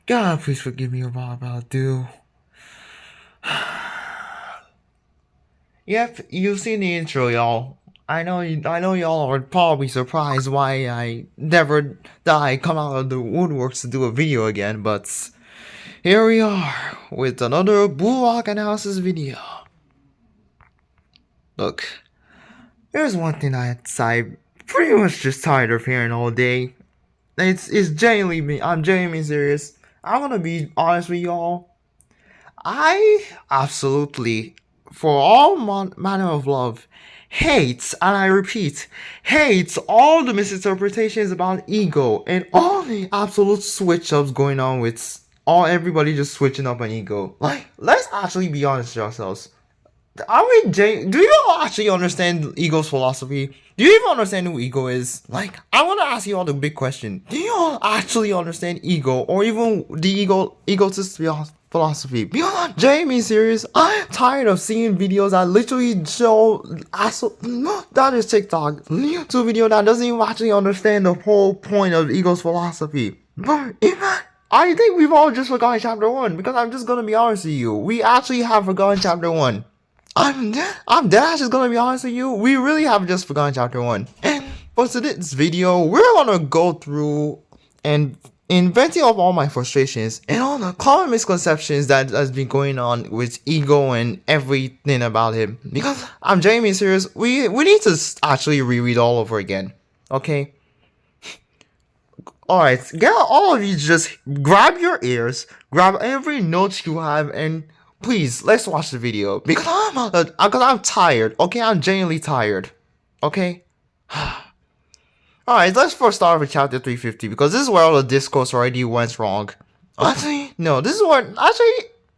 God, please forgive me about what I'm about to do. Yep, you've seen the intro, y'all. I know y'all are probably surprised why I come out of the woodworks to do a video again, but here we are with another Bullock analysis video. Look, there's one thing I pretty much just tired of hearing all day. It's genuinely me. I'm genuinely serious. I'm gonna be honest with y'all. I absolutely, for all manner of love, hates, and I repeat, hates all the misinterpretations about ego and all the absolute switch ups going on with everybody just switching up on ego. Like, let's actually be honest with ourselves. Do you all actually understand ego's philosophy? Do you even understand who ego is? Like, I want to ask you all the big question. Do you all actually understand ego, or even the egotist philosophy? Beyond Jamie serious, I'm tired of seeing videos that literally show that is TikTok YouTube video that doesn't even actually understand the whole point of ego's philosophy. But even I think we've all just forgotten chapter 1, because I'm just gonna be honest with you. We actually have forgotten chapter 1. I'm dead ass just gonna be honest with you. We really have just forgotten chapter 1. And for today's video, we're gonna go through and venting off all my frustrations and all the common misconceptions that has been going on with ego and everything about him. Because I'm genuinely serious, we need to actually reread all over again. Okay? Alright, get all of you, just grab your ears, grab every note you have, and please, let's watch the video, because I'm tired, okay? I'm genuinely tired, okay? Alright, let's first start with chapter 350, because this is where all the discourse already went wrong. Actually, no, this is where,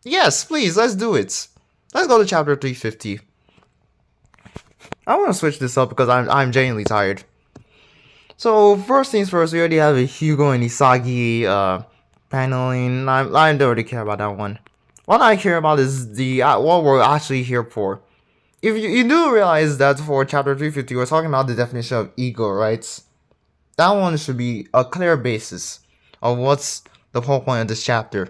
yes, please, let's do it. Let's go to chapter 350. I want to switch this up because I'm genuinely tired. So, first things first, we already have a Hugo and Isagi paneling. I don't really care about that one. What I care about is what we're actually here for. If you do realize that for chapter 350, we're talking about the definition of ego, right? That one should be a clear basis of what's the whole point of this chapter.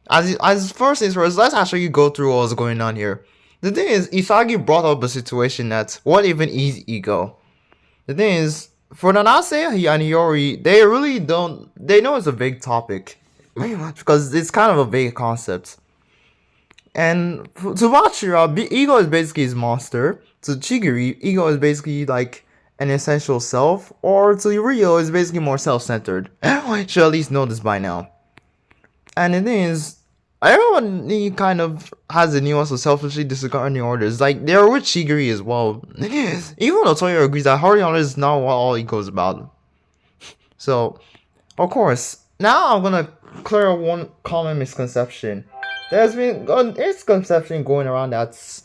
As first things first, let's actually go through what's going on here. The thing is, Isagi brought up a situation that, what even is ego? The thing is, for Nanase and Hiyori, they really don't, they know it's a vague topic. Because it's kind of a vague concept. And to Bachira, ego is basically his monster. To Chigiri, ego is basically like an essential self. Or to Rio, is basically more self-centered. Everyone should at least know this by now. And the thing is, everyone kind of has the nuance of selfishly disregarding orders. Like, they're with Chigiri as well. Even though Toyo agrees that hardly honor is not what all ego is about. So, of course, now I'm gonna clear one common misconception. There's been a misconception going around that's,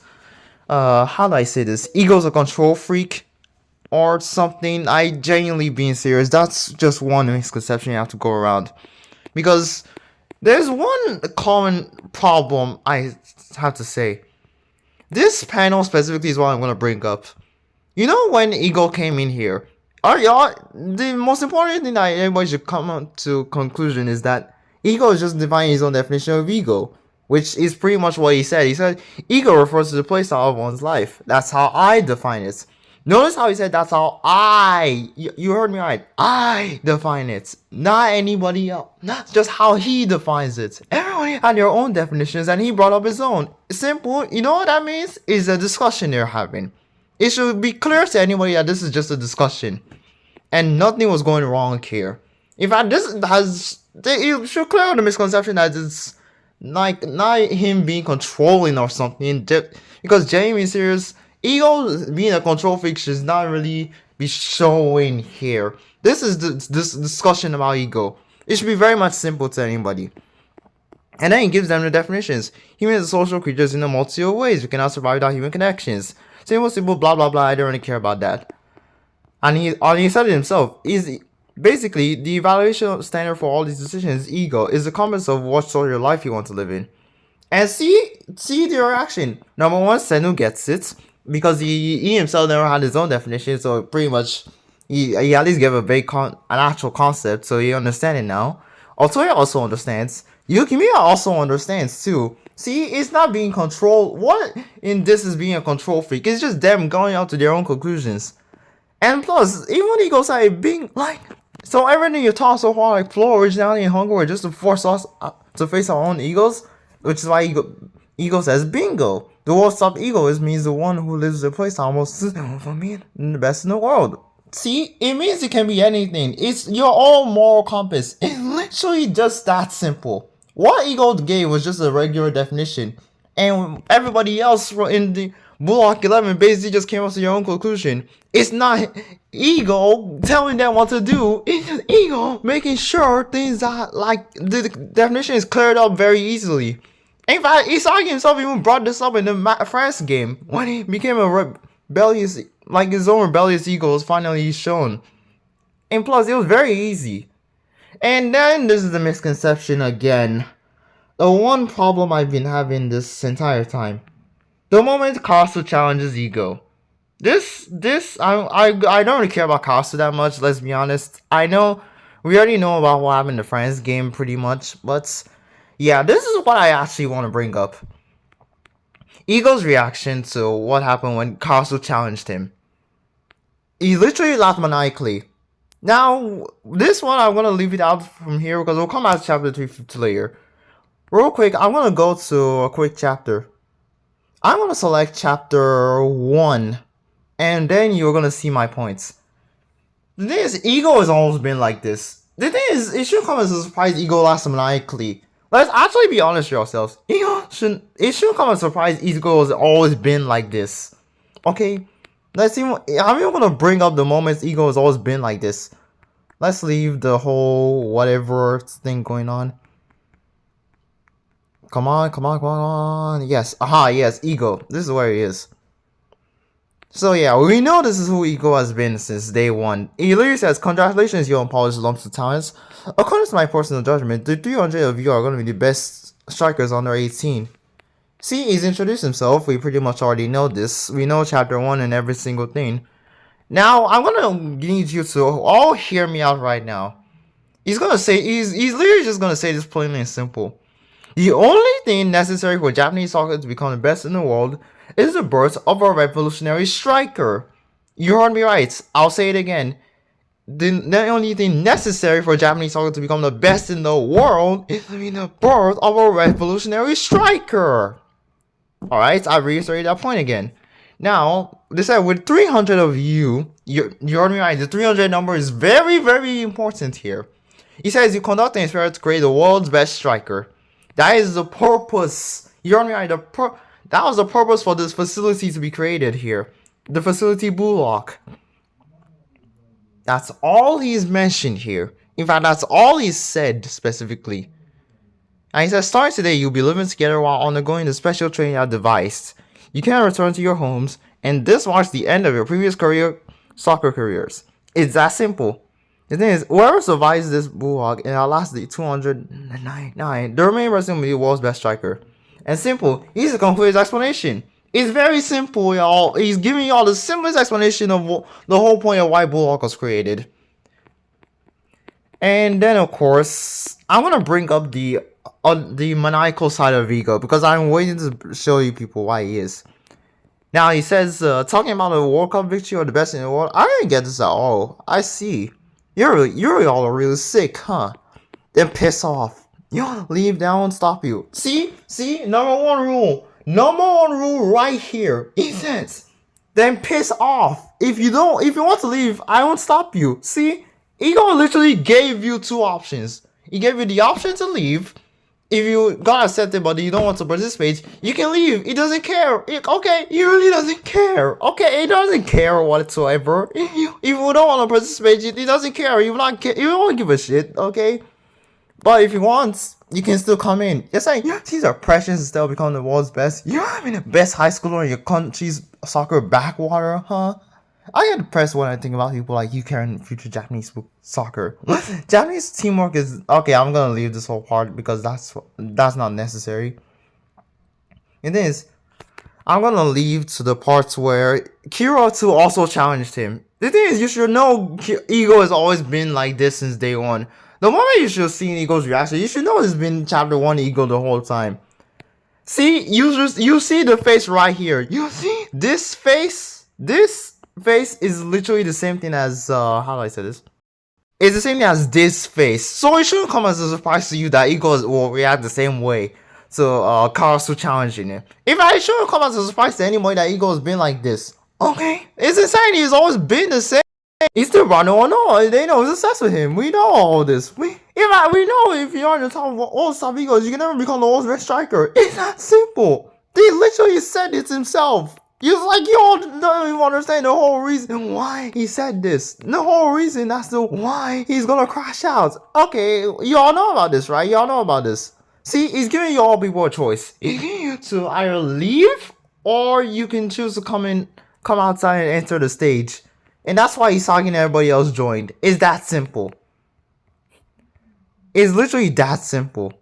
how do I say this? Ego's a control freak or something. I genuinely being serious. That's just one misconception you have to go around. Because there's one common problem I have to say. This panel specifically is what I'm gonna bring up. You know when Ego came in here? The most important thing that everybody should come to conclusion is that ego is just defining his own definition of ego, which is pretty much what he said. He said ego refers to the playstyle of one's life. That's how I define it. Notice how he said that's how you heard me right. I define it, not anybody else. Not just how he defines it. Everyone had their own definitions, and he brought up his own. Simple. You know what that means? Is a discussion they're having. It should be clear to anybody that this is just a discussion, and nothing was going wrong here. In fact, it should clear out the misconception that it's like not him being controlling or something. Because Jamie serious, ego being a control freak should not really be showing here. This is this discussion about ego. It should be very much simple to anybody. And then he gives them the definitions. Humans are social creatures in a multitude of ways. We cannot survive without human connections. Simple, blah blah blah. I don't really care about that. And he said it himself. Basically, the evaluation standard for all these decisions, ego, is the compass of what sort of life you want to live in. And see the reaction. Number one, Senu gets it, because he himself never had his own definition, so pretty much he at least gave a an actual concept, so he understands it now. Otoya also understands. Yukimiya also understands too. See, it's not being controlled. What in this is being a control freak? It's just them going out to their own conclusions. And plus, even when he goes out being like, so everything you taught so far, like flow, originality, and hunger, were just to force us to face our own egos, which is why ego says bingo. The world stop ego is means the one who lives the place almost for me the best in the world. See, it means it can be anything. It's your own moral compass. It's literally just that simple. What ego gave was just a regular definition, and everybody else in the Bullock 11 basically just came up to your own conclusion. It's not ego telling them what to do. It's just ego making sure things are like the definition is cleared up very easily. In fact, Isagi himself even brought this up in the France game when he became a rebellious, like his own rebellious ego was finally shown. And plus, it was very easy. And then this is the misconception again. The one problem I've been having this entire time. The moment Kasu challenges ego. I don't really care about Kasu that much, let's be honest. I know, we already know about what happened in the France game pretty much, but yeah, this is what I actually want to bring up. Ego's reaction to what happened when Kasu challenged him. He literally laughed maniacally. Now, this one I'm going to leave it out from here because we'll come out to chapter 350 later. Real quick, I'm going to go to a quick chapter. I'm going to select chapter 1. And then you're going to see my points. The thing is, ego has always been like this. The thing is, it should come as a surprise ego laughs maniacally. Let's actually be honest with ourselves. It shouldn't come as a surprise ego has always been like this. Okay? Let's see. I'm even going to bring up the moments ego has always been like this. Let's leave the whole whatever thing going on. Come on. Yes. Aha, yes, ego. This is where he is. So yeah, we know this is who Ego has been since day one. He literally says, "Congratulations, you unpolished lumps of talents. According to my personal judgment, the 300 of you are going to be the best strikers under 18. See, he's introduced himself. We pretty much already know this. We know chapter 1 and every single thing. Now, I'm going to need you to all hear me out right now. He's literally just going to say this plainly and simple. The only thing necessary for Japanese soccer to become the best in the world is the birth of a revolutionary striker. You heard me right. I'll say it again. The only thing necessary for Japanese soccer to become the best in the world is the birth of a revolutionary striker. Alright, I reiterate that point again. Now, they said with 300 of you heard me right. The 300 number is very, very important here. He says you conduct and inspire to create the world's best striker. That is the purpose. You heard me right. That was the purpose for this facility to be created here. The facility Bullock. That's all he's mentioned here. In fact, that's all he said specifically. And he says, starting today, you'll be living together while undergoing the special training I've devised. You can return to your homes, and this marks the end of your previous soccer careers. It's that simple. The thing is, whoever survives this Bullock and outlast the 299, the remaining person will be the world's best striker. And simple, he's to conclude his explanation. It's very simple, y'all. He's giving y'all the simplest explanation of the whole point of why Bullock was created. And then, of course, I'm gonna bring up the maniacal side of Ego because I'm waiting to show you people why he is. Now he says, talking about a World Cup victory or the best in the world. I didn't get this at all. I see. You're all really sick, huh? Then piss off. You leave, that won't stop you. See, number one rule right here. He says, then piss off. If you want to leave, I won't stop you. See, Ego literally gave you two options. He gave you the option to leave. If you got accepted but you don't want to participate, you can leave. He doesn't care. Okay, he really doesn't care. Okay, he doesn't care whatsoever. If you don't want to participate, he doesn't care. He won't give a shit. Okay, but if he wants, you can still come in. You're saying, these are precious instead of becoming the world's best. You're having the best high schooler in your country's soccer backwater, huh? I get depressed when I think about people like you carrying future Japanese soccer. Japanese teamwork is okay. I'm gonna leave this whole part because that's not necessary. It is. I'm gonna leave to the parts where Kira 2 also challenged him. The thing is, you should know Ego has always been like this since day one. The moment you should have seen Ego's reaction, you should know it's been chapter 1 Ego the whole time. See, you see the face right here. You see this face? This face is literally the same thing as, how do I say this? It's the same thing as this face. So it shouldn't come as a surprise to you that Ego will react the same way to Karasu challenging him. If I shouldn't come as a surprise to anybody that Ego has been like this. Okay? It's insane. He's always been the same. He's still running on all. They know it's obsessed with him. We know all this. We know if you're on the top of all top egos, you can never become the world's best striker. It's that simple. They literally said it himself. You're like, you all don't even understand the whole reason why he said this. The whole reason that's the why he's gonna crash out. Okay, you all know about this, right? You all know about this. See, he's giving you all people a choice. He's giving you to either leave or you can choose to come outside and enter the stage. And that's why Isagi and everybody else joined. It's that simple. It's literally that simple.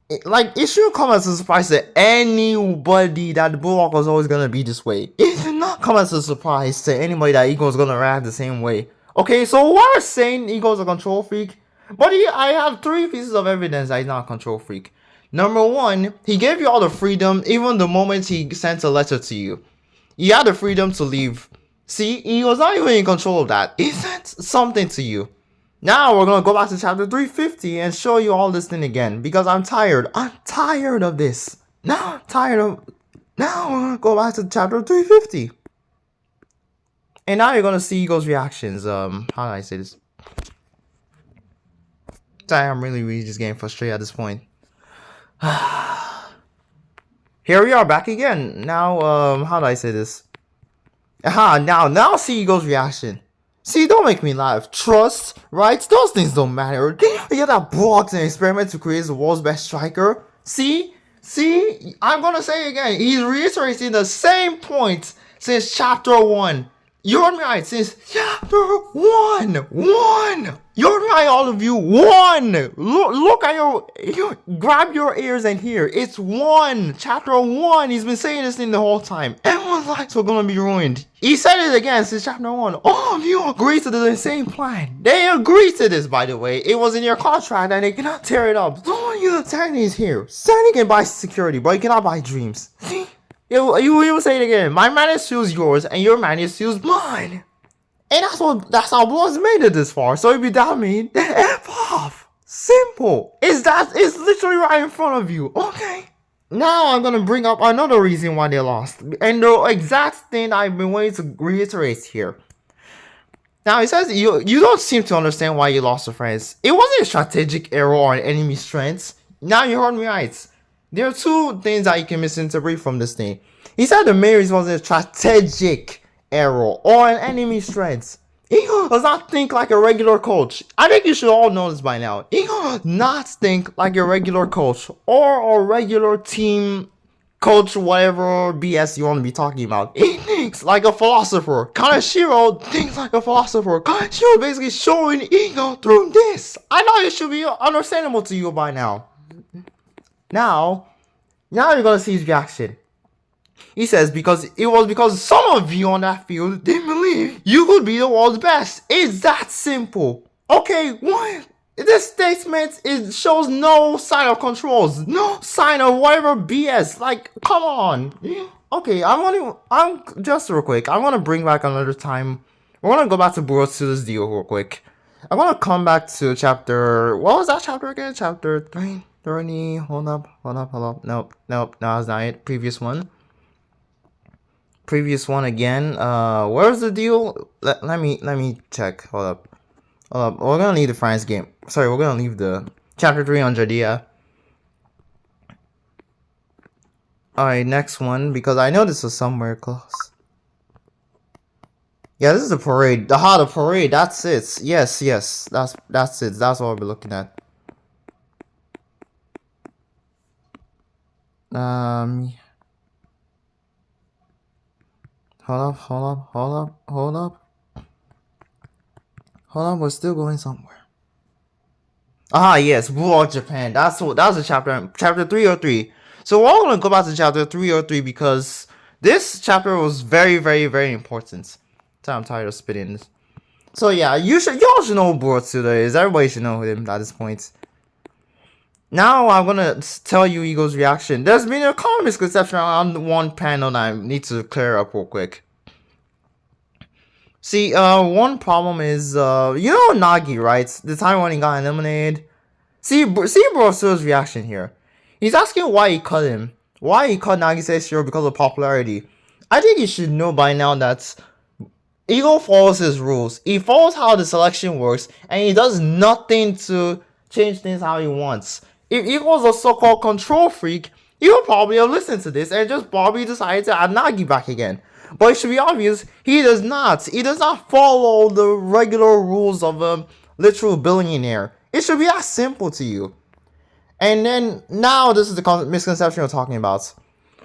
It should come as a surprise to anybody that the Bulwark was always gonna be this way. It should not come as a surprise to anybody that Ego's gonna react the same way. Okay, so we're saying Ego's a control freak, but I have 3 pieces of evidence that he's not a control freak. Number 1, he gave you all the freedom even the moment he sent a letter to you. You had the freedom to leave. See, he was not even in control of that. He sent something to you. Now we're gonna go back to chapter 350 and show you all this thing again. Because I'm tired. I'm tired of this. Now we're gonna go back to chapter 350. And now you're gonna see Ego's reactions. How do I say this? Sorry, I'm really just getting frustrated at this point. Here we are back again. Now, how do I say this? Now see Ego's reaction. See, don't make me laugh. Trust, right? Those things don't matter. You get that blocks and experiment to create the world's best striker. See, I'm gonna say it again. He's reiterating the same point since chapter 1. You heard me right, since chapter 1. You heard me right, all of you. 1. Look at your grab your ears and hear. It's 1. Chapter 1. He's been saying this thing the whole time. Everyone's lives are gonna be ruined. He said it again since chapter 1. All of you agree to the same plan. They agreed to this, by the way. It was in your contract and they cannot tear it up. Don't you Sandy is here. Sandy can buy security, but he cannot buy dreams. See? You say it again. My man is choose yours, and your man is choose mine. And that's how Blood's made it this far. So if you doubt me, then F off. Simple. It's literally right in front of you. Okay. Now I'm gonna bring up another reason why they lost, and the exact thing I've been waiting to reiterate here. Now it says you don't seem to understand why you lost your friends. It wasn't a strategic error or an enemy strength. Now you heard me right. There are 2 things that you can misinterpret from this thing. He said the main reason was a strategic error or an enemy strength. He does not think like a regular coach. I think you should all know this by now. He does not think like a regular coach or a regular team coach, whatever BS you want to be talking about. He thinks like a philosopher. Kaneshiro thinks like a philosopher. Kaneshiro basically showing Ego through this. I know it should be understandable to you by now. Now you're gonna see his reaction. He says because some of you on that field didn't believe you could be the world's best. It's that simple. Okay, what? This statement shows no sign of controls, no sign of whatever BS. Like, come on. Okay, I'm just real quick. I'm gonna bring back another time. We're gonna go back to Burotsu's deal real quick. I'm gonna come back to chapter. What was that chapter again? Chapter 330. Hold up. Nope, that's not it. Previous one again. Where's the deal? Let me check. Hold up. We're gonna leave the France game. Sorry, we're gonna leave the chapter 300. Yeah. Alright, next one, because I know this was somewhere close. Yeah, this is the parade. The parade. That's it. Yes. That's it. That's what we'll be looking at. Hold up. We're still going somewhere. Yes, War Japan. That was the chapter 303. So we're all gonna go back to chapter 303 because This chapter was very, very, very important. So I'm tired of spitting this. So yeah, y'all should know who Boruto is. Everybody should know him at this point. Now I'm gonna tell you Ego's reaction. There's been a common misconception on one panel that I need to clear up real quick. See, one problem is, you know Nagi, right? The time when he got eliminated. See Boruto's reaction here. He's asking why he cut him. Why he cut Nagise's hero because of popularity. I think you should know by now that Ego follows his rules. He follows how the selection works, and he does nothing to change things how he wants. If Ego was a so-called control freak, he would probably have listened to this and just probably decided to add Nagi back again. But it should be obvious, he does not. He does not follow the regular rules of a literal billionaire. It should be that simple to you. And then, now this is the misconception we're talking about.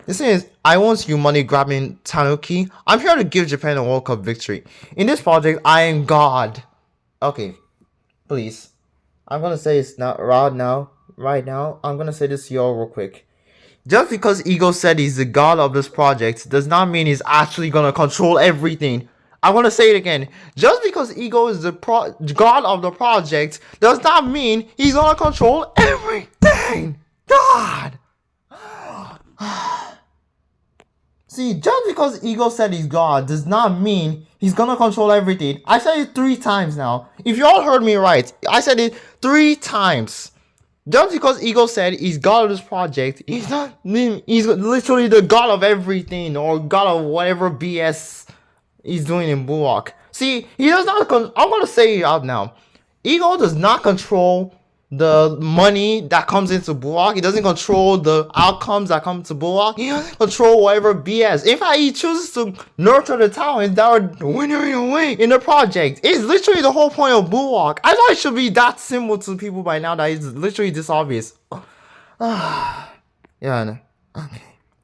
This thing is, I want you money grabbing Tanuki. I'm here to give Japan a World Cup victory. In this project, I am God. Okay, please. I'm gonna say it's not right now. I'm gonna say this to y'all real quick. Just because Ego said he's the god of this project does not mean he's actually gonna control everything. I want to say it again. Just because Ego is the god of the project does not mean he's gonna control everything. God. See, just because Ego said he's God does not mean he's gonna control everything. I said it 3 times now. If you all heard me right, I said it 3 times. Just because Ego said he's God of this project, he's literally the god of everything, or god of whatever BS he's doing in Bulwark. See, he does not. I'm gonna say it out now. Ego does not control the money that comes into Bulwark. He doesn't control the outcomes that come to Bulwark. He doesn't control whatever BS. In fact, he chooses to nurture the talents that are winnering away in the project. It's literally the whole point of Bulwark. I thought it should be that simple to people by now that it's literally this obvious. Yeah.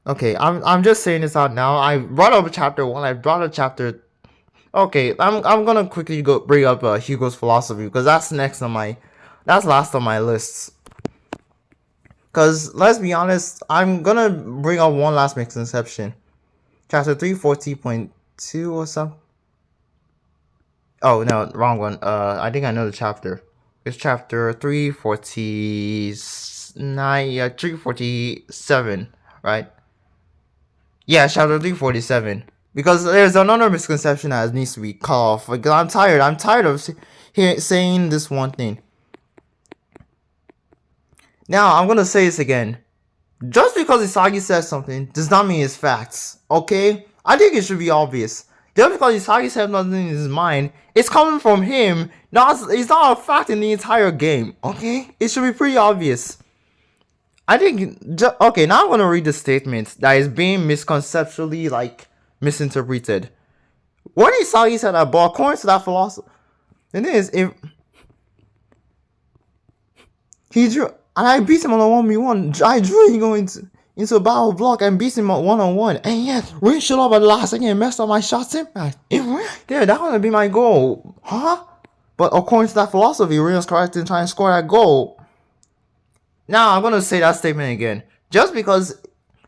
Okay. I'm just saying this out now. I brought up chapter 1. I brought up chapter. Okay. I'm gonna quickly bring up Hugo's philosophy, because that's next on my. That's last on my lists. Because, let's be honest, I'm gonna bring up one last misconception. Chapter 340.2 or something. Oh, no, wrong one. I think I know the chapter. It's chapter 349, 347, right? Yeah, chapter 347. Because there's another misconception that needs to be cut off. Because I'm tired of saying this one thing. Now, I'm gonna say this again. Just because Isagi says something does not mean it's facts, okay? I think it should be obvious. Just because Isagi said nothing in his mind, it's coming from him. It's not a fact in the entire game, okay? It should be pretty obvious. I think, okay, now I'm gonna read the statement that is being misconceptually, misinterpreted. When Isagi said that, but according to that philosophy, the thing is, if he drew. And I beat him on a 1v1. I drew him going into a battle block and beat him on 1-on-1. And yes, Rin showed up at the last second and messed up my shot's impact. Yeah, that would be my goal. Huh? But according to that philosophy, Rin was correct in trying to score that goal. Now, I'm going to say that statement again. Just because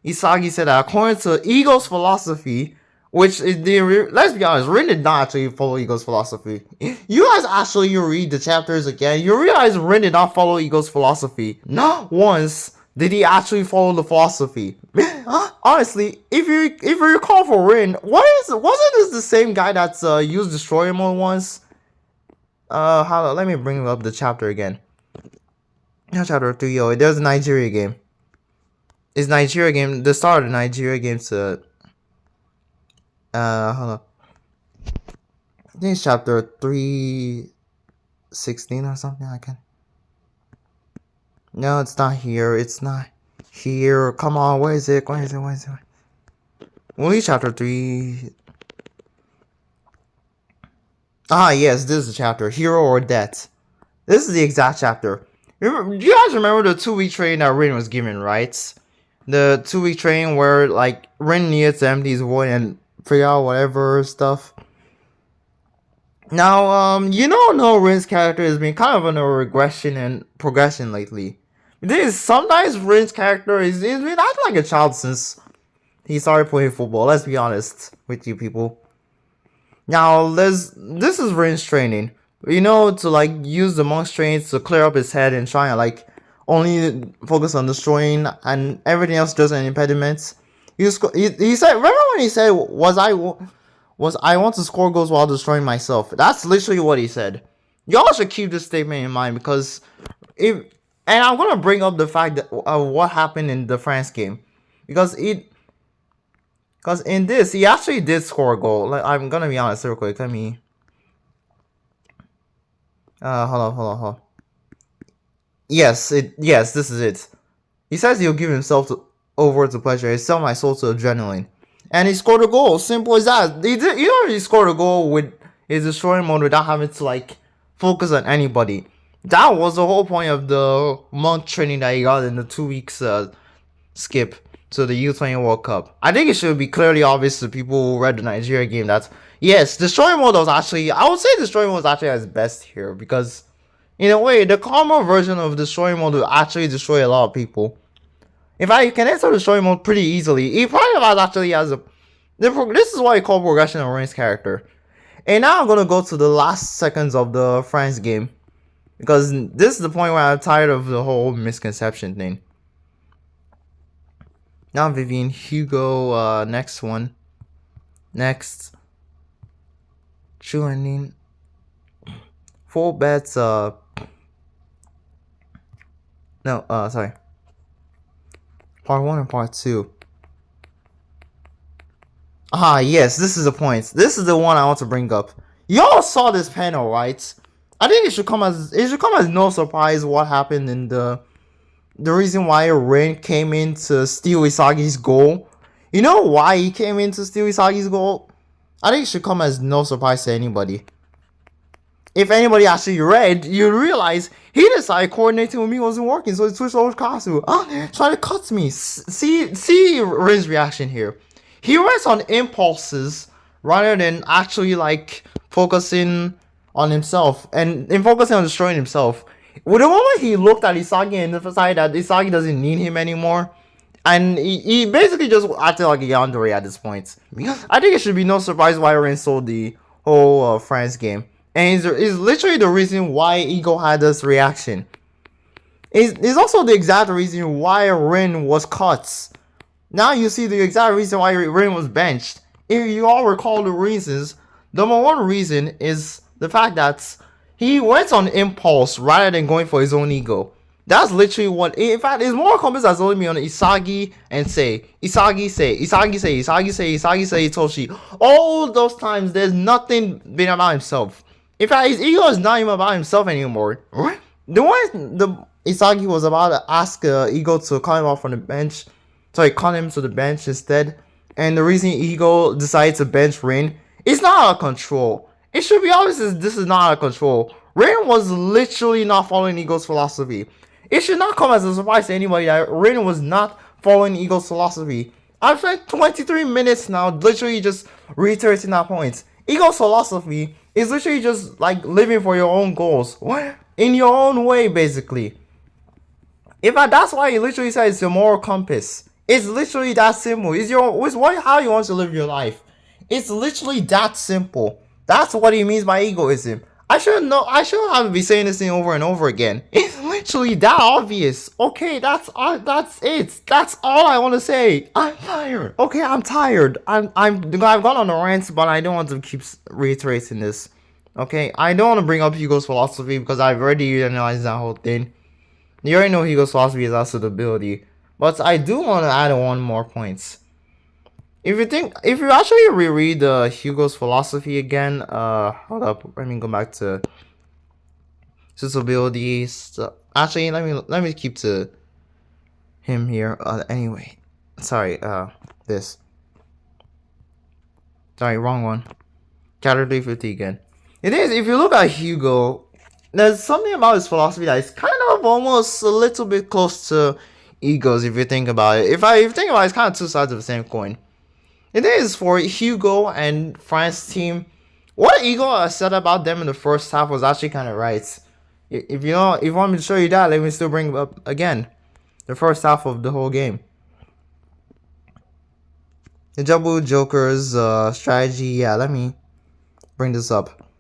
Isagi said that, according to Ego's philosophy, which is let's be honest, Rin did not actually follow Ego's philosophy. You guys actually read the chapters again, you realize Rin did not follow Ego's philosophy. Not once did he actually follow the philosophy. Honestly, if you recall for Rin, wasn't this the same guy that's used Destroyer mode once? Let me bring up the chapter again. Chapter 3, there's a Nigeria game. It's Nigeria game, the start of the Nigeria game to hold up. I think it's chapter 316 or something like that. No, it's not here. It's not here. Come on, where is it? Where is it? Only chapter 3. Ah, yes, this is the chapter. Hero or Death. This is the exact chapter. You guys remember the 2-week training that Rin was given, right? The 2-week training where, Rin needs to empty his void and figure out whatever stuff. Now, Rin's character has been kind of on a regression and progression lately. Sometimes Rin's character he's been acting like a child since he started playing football. Let's be honest with you people. Now, this is Rin's training. You know, to like use the monk's training to clear up his head and try and like only focus on destroying and everything else just an impediment. He said, remember when he said, I want to score goals while destroying myself? That's literally what he said. Y'all should keep this statement in mind because and I'm gonna bring up the fact that what happened in the France game because in this he actually did score a goal. Like, I'm gonna be honest real quick. Let me hold on. Yes, this is it. He says he'll give himself over to pleasure. He sell my soul to adrenaline. And he scored a goal. Simple as that. He scored a goal with his destroying mode without having to like focus on anybody. That was the whole point of the month training that he got in the 2 weeks skip to the U20 World Cup. I think it should be clearly obvious to people who read the Nigeria game that yes, destroying mode was actually, I would say destroying mode was actually at its best here because in a way the calmer version of destroying mode will actually destroy a lot of people. In fact, you can enter destroy mode pretty easily. He probably actually has this is what I call progression of Rin's character. And now I'm gonna go to the last seconds of the France game because this is the point where I'm tired of the whole misconception thing. Now Vivian, Hugo, next one. Next. True ending. Full bets, sorry. Part 1 and part 2. Yes, this is the point. This is the one I want to bring up. Y'all saw this panel, right? I think it should come as no surprise what happened in the reason why Rin came in to steal Isagi's goal. You know why he came in to steal Isagi's goal? I think it should come as no surprise to anybody. If anybody actually read, you realize he decided coordinating with me wasn't working, so he switched over to Kasu. Try to cut me. See Rin's reaction here. He went on impulses rather than actually like focusing on himself and focusing on destroying himself. With the moment he looked at Isagi and decided that Isagi doesn't need him anymore, and he basically just acted like a yandere at this point. I think it should be no surprise why Rin sold the whole France game. And it's literally the reason why Ego had this reaction. It's also the exact reason why Rin was cut. Now you see the exact reason why Rin was benched. If you all recall the reasons, the number one reason is the fact that he went on impulse rather than going for his own ego. That's literally what, in fact, it's more compass that's only me on Isagi and say, Itoshi. All those times, there's nothing been about himself. In fact, his ego is not even about himself anymore. The one Isagi was about to ask Ego to call him off from the bench, call him to the bench instead. And the reason Ego decided to bench Rin, it's not out of control. It should be obvious this is not out of control. Rin was literally not following Ego's philosophy. It should not come as a surprise to anybody that Rin was not following Ego's philosophy. I've spent 23 minutes now literally just reiterating that point. Ego's philosophy is literally just like living for your own goals. What? In your own way, basically. In fact, that's why he literally says it's your moral compass. It's literally that simple. It's how you want to live your life. It's literally that simple. That's what he means by egoism. I shouldn't have to be saying this thing over and over again. It's literally that obvious. Okay, that's it. That's all I want to say. I'm tired. Okay, I'm tired. I've gone on a rant, but I don't want to keep reiterating this. Okay, I don't want to bring up Hugo's philosophy because I've already analyzed that whole thing. You already know Hugo's philosophy is suitability, but I do want to add one more point. If you actually reread Hugo's philosophy again, hold up, let me go back to suitability. So, actually, let me keep to him here. Anyway, sorry, this. Sorry, wrong one. Chapter 350 again. It is, if you look at Hugo, there's something about his philosophy that is kind of almost a little bit close to Ego's if you think about it. If you think about it, it's kind of two sides of the same coin. It is for Hugo and France team. What Ego said about them in the first half was actually kind of right. If you want me to show you that, let me still bring up again the first half of the whole game. The Double Joker's strategy. Yeah, let me bring this up.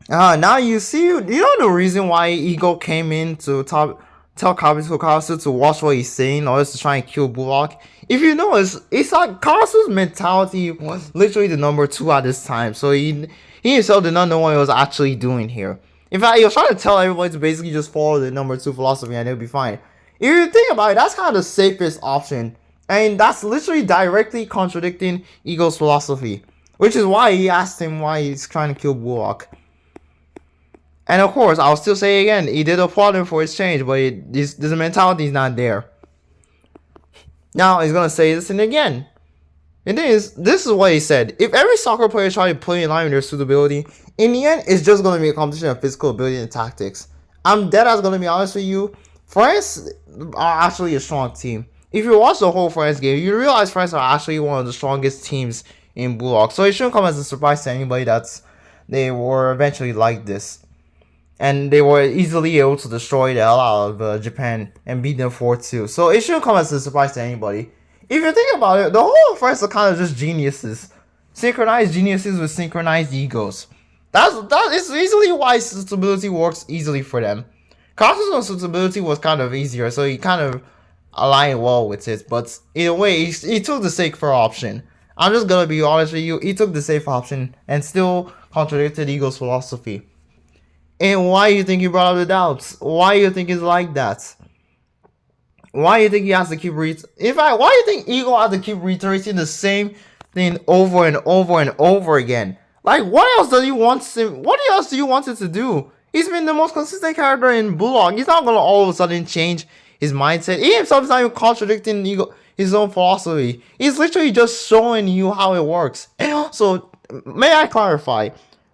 Now you see, you know the reason why Ego came in to tell Karasu to watch what he's saying or else to try and kill Bullock. If you notice, it's like Karasu's mentality was literally the number 2 at this time, so he himself did not know what he was actually doing here. In fact, he was trying to tell everybody to basically just follow the number 2 philosophy and it'll be fine. If you think about it, that's kind of the safest option, and that's literally directly contradicting Ego's philosophy, which is why he asked him why he's trying to kill Bullock. And of course, I'll still say again, he did applaud him for his change, but this mentality is not there. Now he's gonna say this and again. And this is what he said: if every soccer player tries to play in line with their suitability, in the end, it's just gonna be a competition of physical ability and tactics. I'm dead ass gonna be honest with you. France are actually a strong team. If you watch the whole France game, you realize France are actually one of the strongest teams in Bullock. So it shouldn't come as a surprise to anybody that they were eventually like this. And they were easily able to destroy the hell out of Japan and beat them 4-2. So it shouldn't come as a surprise to anybody. If you think about it, the whole of France are kind of just geniuses. Synchronized geniuses with synchronized egos. That is easily why suitability works easily for them. Carter's suitability was kind of easier, so he kind of aligned well with it. But in a way, he took the safer option. I'm just gonna be honest with you, he took the safe option and still contradicted Ego's philosophy. And why do you think he brought up the doubts? Why do you think it's like that? Why do you think he has to keep in fact, why do you think Ego has to keep reiterating the same thing over and over and over again? Like, what else do you want him? What else do you want it to do? He's been the most consistent character in Bullock. He's not gonna all of a sudden change his mindset. He himself is not even contradicting his own philosophy. He's literally just showing you how it works. And also, may I clarify?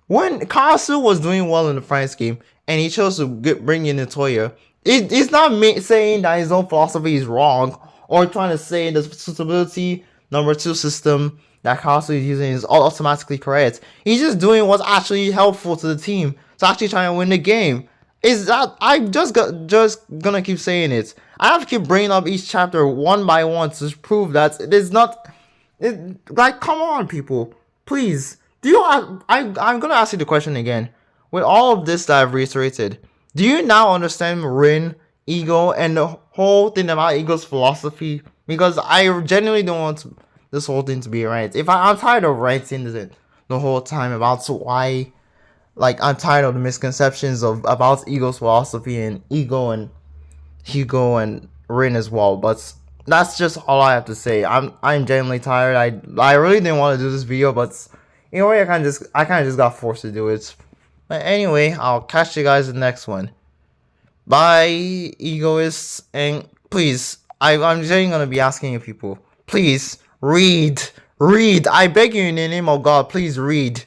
When Karasu was doing well in the France game and he chose to bring in Natoya, it's not saying that his own philosophy is wrong or trying to say the suitability number 2 system that Karasu is using is automatically correct. He's just doing what's actually helpful to the team to actually try and win the game. Is that I'm just gonna keep saying it. I have to keep bringing up each chapter one by one to prove that it is not. Like, come on, people, please. I'm gonna ask you the question again. With all of this that I've reiterated, do you now understand Rin, Ego, and the whole thing about Ego's philosophy? Because I genuinely don't want this whole thing to be right. I'm tired of writing the whole time about why, like, I'm tired of the misconceptions about Ego's philosophy and Ego and Hugo and Rin as well. But that's just all I have to say. I'm genuinely tired. I really didn't want to do this video, but in a way, I kind of just got forced to do it. But anyway, I'll catch you guys in the next one. Bye, egoists, and please, I'm just gonna be asking you people, please read. I beg you in the name of God, please read.